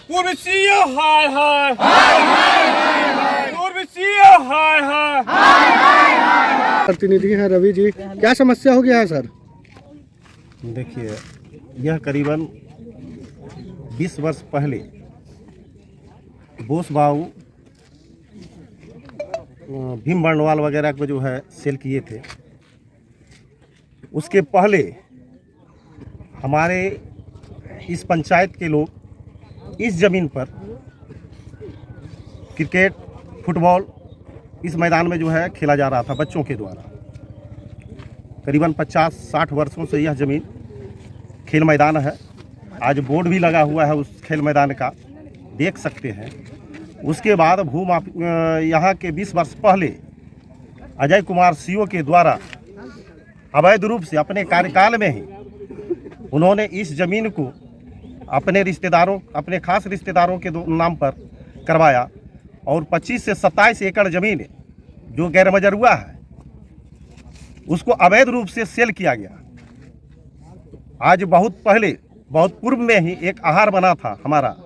पूर्व सीओ हाय हाय पूर्व सीओ हाय हाय। प्रतिनिधि हैं रवि जी, क्या समस्या हो गया है सर? देखिए, यह करीबन 20 वर्ष पहले बोस बाबू भीम बर्णवाल वगैरह को जो है सेल किए थे। उसके पहले हमारे इस पंचायत के लोग इस ज़मीन पर क्रिकेट, फुटबॉल इस मैदान में जो है खेला जा रहा था बच्चों के द्वारा। करीबन 50-60 वर्षों से यह ज़मीन खेल मैदान है। आज बोर्ड भी लगा हुआ है उस खेल मैदान का, देख सकते हैं। उसके बाद यहाँ के 20 वर्ष पहले अजय कुमार सीओ के द्वारा अवैध रूप से अपने कार्यकाल में ही उन्होंने इस ज़मीन को अपने रिश्तेदारों, अपने खास रिश्तेदारों के नाम पर करवाया और 25 से 27 एकड़ ज़मीन जो गैरमजरूआ है उसको अवैध रूप से सेल किया गया। आज बहुत पहले, बहुत पूर्व में ही एक आहार बना था हमारा,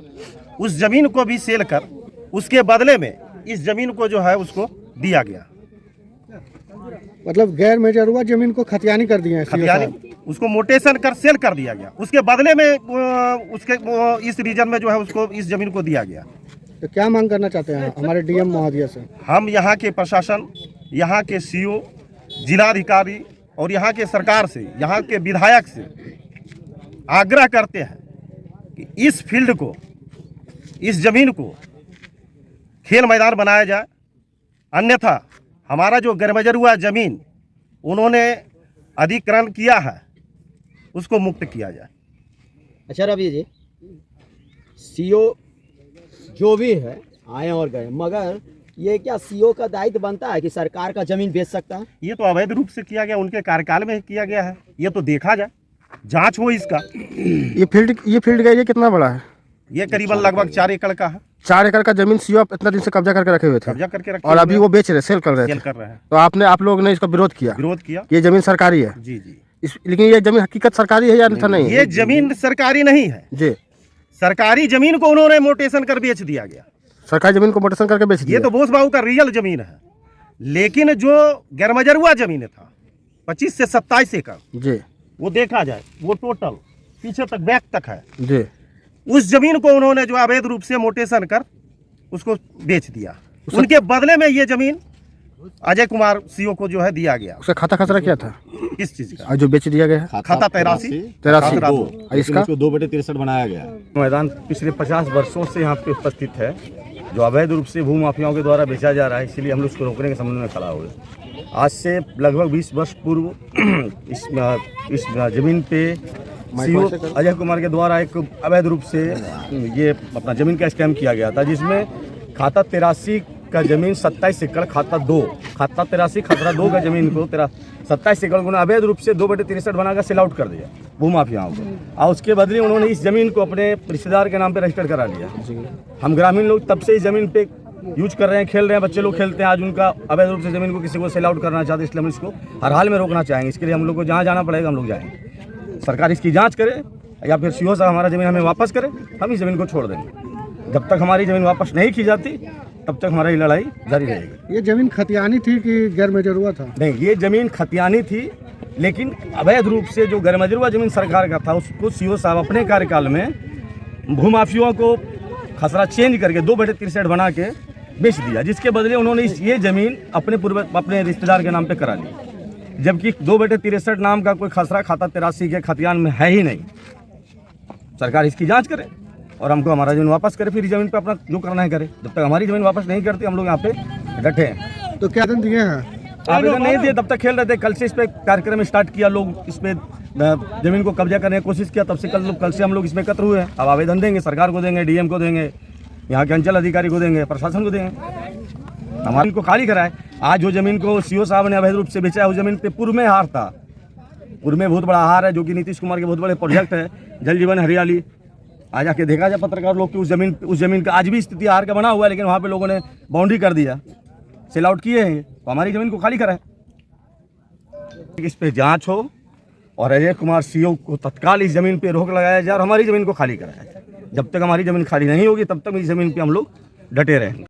उस ज़मीन को भी सेल कर उसके बदले में इस ज़मीन को जो है उसको दिया गया। मतलब गैर मेजरुआ जमीन को खतियानी कर दिया है, खतियानी उसको मोटेशन कर सेल कर दिया गया। उसके बदले में उसके इस रीजन में जो है उसको इस ज़मीन को दिया गया। तो क्या मांग करना चाहते हैं हमारे डीएम महोदय से? हम यहाँ के प्रशासन, यहाँ के सीओ, जिलाधिकारी और यहाँ के सरकार से, यहाँ के विधायक से आग्रह करते हैं कि इस फील्ड को, इस ज़मीन को खेल मैदान बनाया जाए। अन्यथा हमारा जो गैरमजरूआ ज़मीन उन्होंने अधिग्रहण किया है उसको मुक्त किया जाए। अच्छा रवि जी, सीओ जो भी है आए और गए, मगर ये क्या सीओ का दायित्व बनता है कि सरकार का जमीन बेच सकता है? ये तो अवैध रूप से किया गया, उनके कार्यकाल में किया गया है। ये तो देखा जाए, जांच हो इसका। ये फील्ड का एरिया कितना बड़ा है? ये करीबन लगभग 4 एकड़ का है। 4 एकड़ का जमीन सीओ इतना दिन से कब्जा करके रखे हुए थे, कब्जा करके रखे और अभी वो बेच रहे, सेल कर रहे थे। तो आप लोगों ने इसका विरोध किया? विरोध किया। ये जमीन सरकारी है? जी जी। लेकिन ये जमीन हकीकत सरकारी है या नहीं? ये जमीन सरकारी नहीं है जी। सरकारी जमीन को उन्होंने मोटेशन कर बेच दिया गया। सरकारी जमीन को मोटेशन करके बेच दिया। ये तो बोस बाबू का रियल जमीन है, लेकिन जो गैरमजरूआ जमीन था 25 से 27 एकड़ जी, वो देखा जाए वो टोटल पीछे तक बैक तक है जी। उस जमीन को उन्होंने जो अवैध रूप से मोटेशन कर उसको बेच दिया। उनके बदले में ये जमीन अजय कुमार सीओ को जो है दिया गया। उसका खाता खसरा क्या था? किस चीज का? जो बेच दिया गया है खाता 83 इसका 2/63 बनाया गया। मैदान पिछले 50 वर्षों से यहाँ पे उपस्थित है, जो अवैध रूप से भू माफियाओं के द्वारा बेचा जा रहा है। इसलिए हम लोग उसको रोकने के संबंध में खड़ा हुए। आज से लगभग 20 वर्ष पूर्व इस जमीन पे सीओ अजय कुमार के द्वारा एक अवैध रूप से ये अपना जमीन का स्कैम किया गया था, जिसमें खाता 83 का जमीन 27 एकड़, खाता 83 खतरा 2 का जमीन को 27 एकड़ को अवैध रूप से 2/63 बनाकर सेल आउट कर दिया भू माफियाओं को। और उसके बदले उन्होंने इस जमीन को अपने रिश्तेदार के नाम पे रजिस्टर करा लिया। हम ग्रामीण लोग तब से इस जमीन पे यूज कर रहे हैं, खेल रहे हैं, बच्चे लोग खेलते हैं। आज उनका अवैध रूप से जमीन को किसी को सेल आउट करना चाहते हैं, इसलिए हम इसको हर हाल में रोकना चाहेंगे। इसके लिए हम लोग को जहाँ जाना पड़ेगा हम लोग जाएंगे। सरकार इसकी जाँच करे या फिर सीओ साहब हमारा जमीन हमें वापस करे, हम इस जमीन को छोड़ देंगे। जब तक हमारी जमीन वापस नहीं की जाती तब तक हमारी लड़ाई जारी रहेगी। ये जमीन खतियानी थी कि गैरमजरूआ था? नहीं, ये जमीन खतियानी थी, लेकिन अवैध रूप से जो गैरमजरूआ जमीन सरकार का था उसको सीओ साहब अपने कार्यकाल में भूमाफियों को खसरा चेंज करके 2/63 बना के बेच दिया, जिसके बदले उन्होंने ये जमीन अपने रिश्तेदार के नाम पे करा ली। जबकि 2/63 नाम का कोई खसरा खाता 83 के खतियान में है ही नहीं। सरकार इसकी जाँच करे और हमको हमारा जमीन वापस करे, फिर जमीन पे अपना जो करना है करे। जब तक हमारी जमीन वापस नहीं करती हम लोग यहाँ पे डटे हैं। तो क्या आवेदन दिए हैं? आवेदन नहीं दिए, तब तक खेल रहे थे। कल से इस पे कार्यक्रम स्टार्ट किया, लोग इस पे जमीन को कब्जा करने की कोशिश किया। तब से कल से हम लोग इसमें एकत्र हुए हैं। अब आवेदन देंगे, सरकार को देंगे, डीएम को देंगे, यहाँ के अंचल अधिकारी को देंगे, प्रशासन को देंगे। हमारी को खाली कराए। आज जो जमीन को सीओ साहब ने अवैध रूप से बेचा है, उस जमीन पे पूर्व में हार था। पूर्व में बहुत बड़ा हार है, जो कि नीतीश कुमार के बहुत बड़े प्रोजेक्ट है, जल जीवन हरियाली। आज आके देखा जाए पत्रकार लोग कि उस जमीन का आज भी स्थिति हार का बना हुआ है, लेकिन वहाँ पे लोगों ने बाउंड्री कर दिया, सेल आउट किए हैं। तो हमारी जमीन को खाली कराए, इस पे जांच हो और अजय कुमार सीओ को तत्काल इस जमीन पे रोक लगाया जाए और हमारी जमीन को खाली कराया जाए। जब तक हमारी ज़मीन खाली नहीं होगी तब तक इस ज़मीन पे हम लोग डटे रहेंगे।